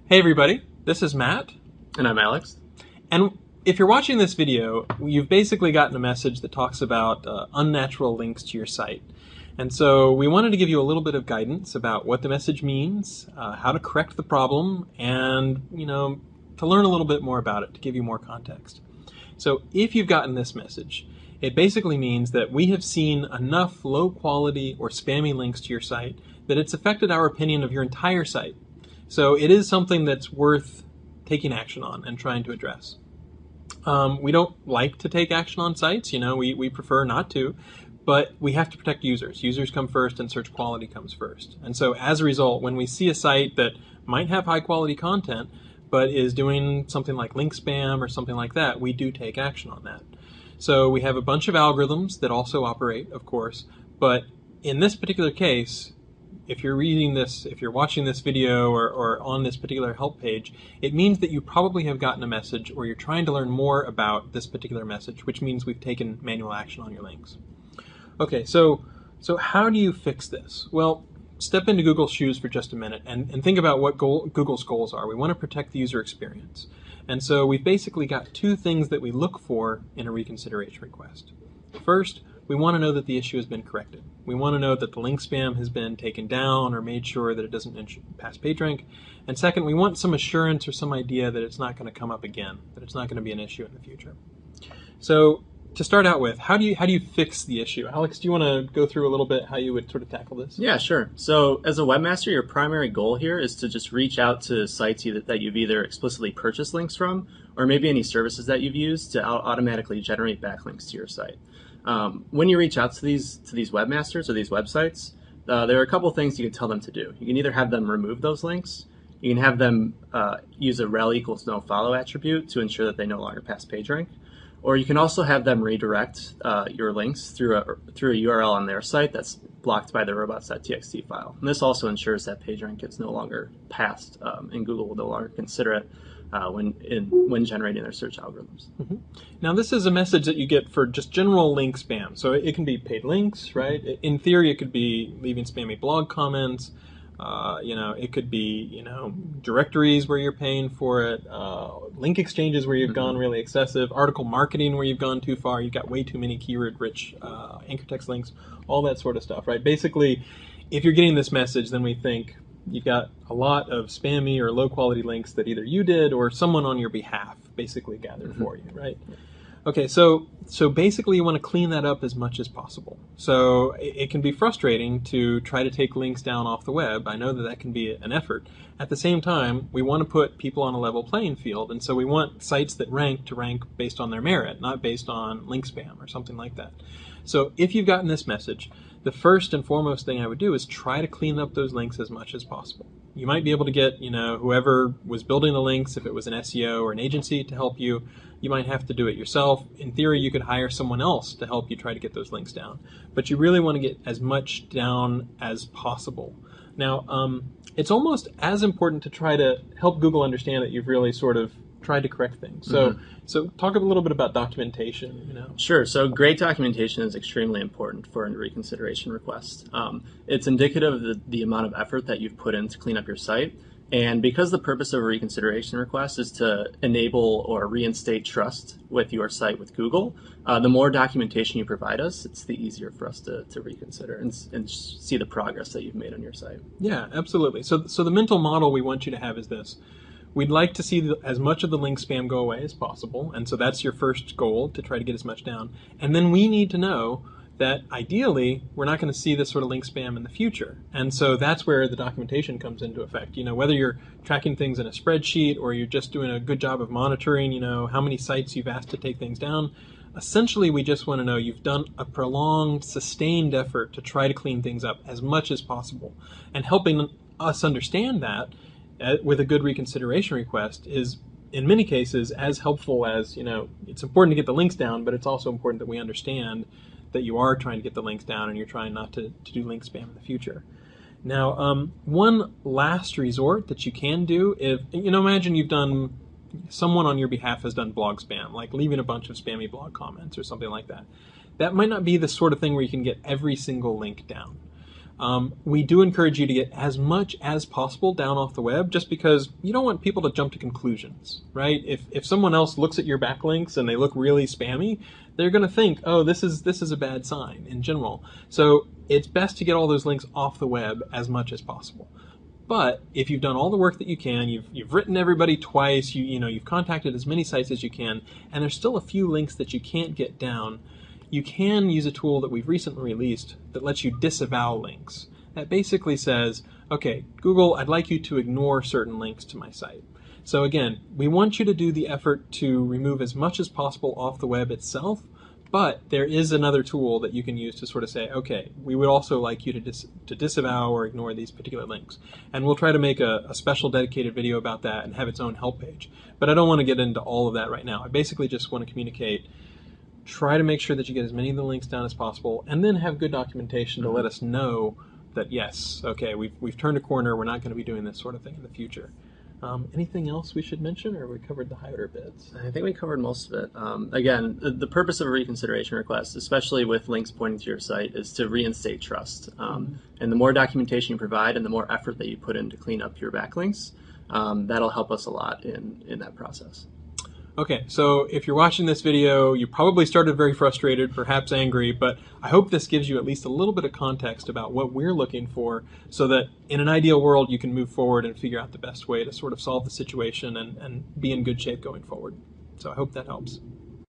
Hey everybody, this is Matt. And I'm Alex. And if you're watching this video, you've basically gotten a message that talks about unnatural links to your site. And so we wanted to give you a little bit of guidance about what the message means, how to correct the problem, and to learn a little bit more about it, to give you more context. So if you've gotten this message, it basically means that we have seen enough low quality or spammy links to your site that it's affected our opinion of your entire site. So it is something that's worth taking action on and trying to address. We don't like to take action on sites, we prefer not to, but we have to protect users. Users come first and search quality comes first. And so as a result, when we see a site that might have high quality content, but is doing something like link spam or something like that, we do take action on that. So we have a bunch of algorithms that also operate, of course, but in this particular case, if you're reading this, if you're watching this video or on this particular help page, it means that you probably have gotten a message or you're trying to learn more about this particular message, which means we've taken manual action on your links. Okay, so how do you fix this? Well, step into Google's shoes for just a minute and think about what Google's goals are. We want to protect the user experience. And so we've basically got two things that we look for in a reconsideration request. First, we want to know that the issue has been corrected. We want to know that the link spam has been taken down or made sure that it doesn't pass PageRank. And second, we want some assurance or some idea that it's not going to come up again, that it's not going to be an issue in the future. So to start out with, how do you fix the issue? Alex, do you want to go through a little bit how you would sort of tackle this? Yeah, sure. So as a webmaster, your primary goal here is to just reach out to sites that you've either explicitly purchased links from or maybe any services that you've used to automatically generate backlinks to your site. When you reach out to these webmasters or these websites, there are a couple things you can tell them to do. You can either have them remove those links, you can have them use a rel equals no follow attribute to ensure that they no longer pass PageRank, or you can also have them redirect your links through a URL on their site that's blocked by the robots.txt file. And this also ensures that PageRank gets no longer passed, and Google will no longer consider it when generating their search algorithms. Mm-hmm. Now this is a message that you get for just general link spam. So it can be paid links, right? In theory, it could be leaving spammy blog comments. It could be directories where you're paying for it, link exchanges where you've gone really excessive, article marketing where you've gone too far. You've got way too many keyword-rich anchor text links, all that sort of stuff, right? Basically, if you're getting this message, then we think you've got a lot of spammy or low-quality links that either you did or someone on your behalf basically gathered for you, right? Okay, so basically you want to clean that up as much as possible. So it can be frustrating to try to take links down off the web. I know that can be an effort. At the same time, we want to put people on a level playing field, and so we want sites that rank to rank based on their merit, not based on link spam or something like that. So if you've gotten this message, the first and foremost thing I would do is try to clean up those links as much as possible. You might be able to get, whoever was building the links, if it was an SEO or an agency to help you, you might have to do it yourself. In theory, you could hire someone else to help you try to get those links down. But you really want to get as much down as possible. Now, it's almost as important to try to help Google understand that you've really sort of tried to correct things. So talk a little bit about documentation. Sure. So great documentation is extremely important for a reconsideration request. It's indicative of the amount of effort that you've put in to clean up your site. And because the purpose of a reconsideration request is to enable or reinstate trust with your site with Google, the more documentation you provide us, it's the easier for us to reconsider and see the progress that you've made on your site. Yeah, absolutely. So the mental model we want you to have is this. We'd like to see as much of the link spam go away as possible, and so that's your first goal, to try to get as much down. And then we need to know that ideally we're not going to see this sort of link spam in the future. And so that's where the documentation comes into effect. Whether you're tracking things in a spreadsheet or you're just doing a good job of monitoring, how many sites you've asked to take things down, essentially we just want to know you've done a prolonged, sustained effort to try to clean things up as much as possible. And helping us understand that with a good reconsideration request is, in many cases, as helpful as, it's important to get the links down, but it's also important that we understand that you are trying to get the links down and you're trying not to do link spam in the future. Now, one last resort that you can do, if, imagine someone on your behalf has done blog spam, like leaving a bunch of spammy blog comments or something like that. That might not be the sort of thing where you can get every single link down. We do encourage you to get as much as possible down off the web, just because you don't want people to jump to conclusions, right? If someone else looks at your backlinks and they look really spammy, they're going to think, oh, this is a bad sign in general. So it's best to get all those links off the web as much as possible. But if you've done all the work that you can, you've written everybody twice, you've contacted as many sites as you can, and there's still a few links that you can't get down, you can use a tool that we've recently released that lets you disavow links. That basically says, okay, Google, I'd like you to ignore certain links to my site. So again, we want you to do the effort to remove as much as possible off the web itself, but there is another tool that you can use to sort of say, okay, we would also like you to disavow or ignore these particular links. And we'll try to make a special dedicated video about that and have its own help page. But I don't want to get into all of that right now. I basically just want to communicate, try to make sure that you get as many of the links down as possible, and then have good documentation to let us know that, yes, okay, we've turned a corner, we're not going to be doing this sort of thing in the future. Anything else we should mention, or we covered the higher bits? I think we covered most of it. Again, the purpose of a reconsideration request, especially with links pointing to your site, is to reinstate trust. And the more documentation you provide and the more effort that you put in to clean up your backlinks, that'll help us a lot in that process. Okay, so if you're watching this video, you probably started very frustrated, perhaps angry, but I hope this gives you at least a little bit of context about what we're looking for, so that in an ideal world you can move forward and figure out the best way to sort of solve the situation and be in good shape going forward. So I hope that helps.